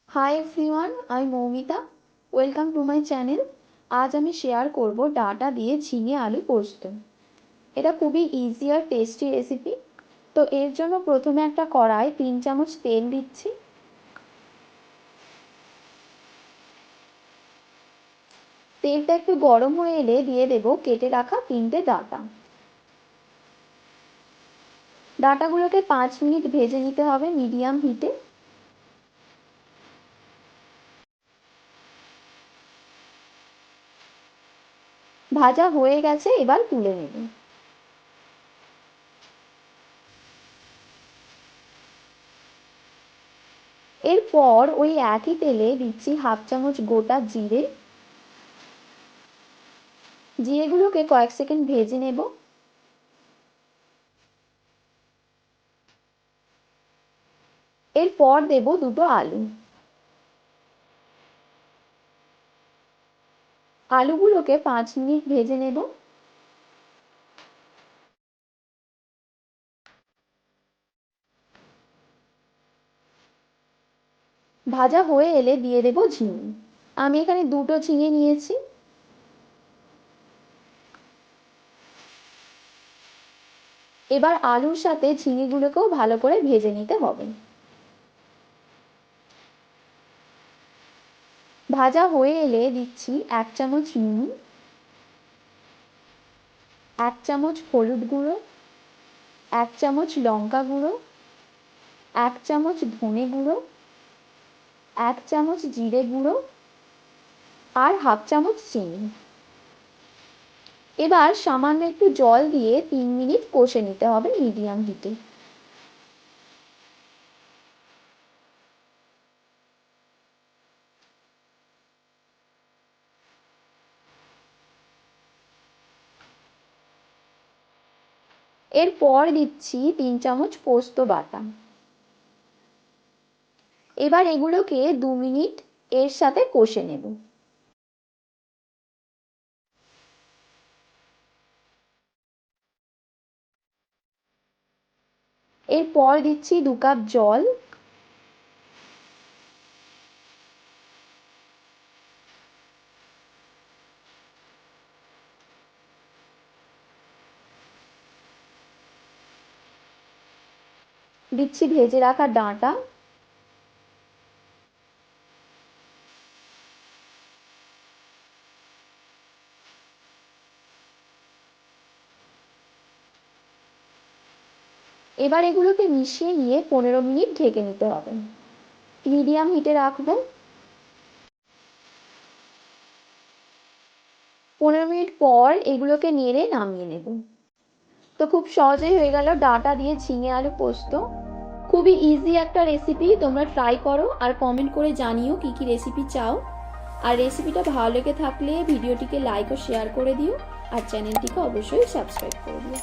Hi everyone, আমি Moumita. Welcome to my channel. আজ আমি শেয়ার করব ডাঁটা দিয়ে ঝিঙে আলু পোস্ত। এটা খুবই ইজি আর টেস্টি রেসিপি। তো এর জন্য প্রথমে একটা কড়াই 3 চামচ তেল দিচ্ছি। তেলটা একটু গরম হয়ে এলে দিয়ে দেব কেটে রাখা 3টে ডাঁটা। ডাঁটাগুলোকে 5 মিনিট ভেজে নিতে হবে মিডিয়াম হিটে। ভাজা হয়ে গেছে, এবার তুলে নেব। এরপর ওই একই তেলে দিচ্ছি 1/2 চামচ গোটা জিরে। জিরেগুলোকে কয়েক সেকেন্ড ভেজে নেব। এরপর দেব 2টো আলু। আলুগুলোকে 5 মিনিট ভেজে নেব। ভাজা হয়ে এলে দিয়ে দেব ঝিঙে। আমি এখানে 2টো ঝিঙে নিয়েছি। এবার আলুর সাথে ঝিঙেগুলোকেও ভালো করে ভেজে নিতে হবে। ভাজা হয়ে এলে দিচ্ছি 1 চামচ নুন, 1 চামচ হলুদ গুঁড়ো, 1 চামচ লঙ্কা গুঁড়ো, 1 চামচ ধনে গুঁড়ো, 1 চামচ জিরে গুঁড়ো আর 1/2 চামচ চিনি। এবার সামান্য একটু জল দিয়ে 3 মিনিট কষে নিতে হবে মিডিয়াম হিটে। এরপর দিচ্ছি 3 চামচ পোস্ত বাটা। এবার এগুলোকে 2 মিনিট এর সাথে কষে নেব। এরপর দিচ্ছি 2 কাপ জল। দিচ্ছি ভেজে রাখা ডাঁটা। এবার এগুলোকে মিশিয়ে নিয়ে 15 মিনিট ঢেকে নিতে হবে। মিডিয়াম হিটে রাখবো। 15 মিনিট পর এগুলোকে নেড়ে নামিয়ে নেব। তো খুব সহজেই হয়ে গেল ডাঁটা দিয়ে ঝিঙে আলু পোস্ত। খুবই ইজি একটা রেসিপি, তোমরা ট্রাই করো আর কমেন্ট করে জানিও কি কি রেসিপি চাও। আর রেসিপিটা ভালো লেগে থাকলে ভিডিওটিকে লাইক ও শেয়ার করে দিও আর চ্যানেলটিকে অবশ্যই সাবস্ক্রাইব করে দিও।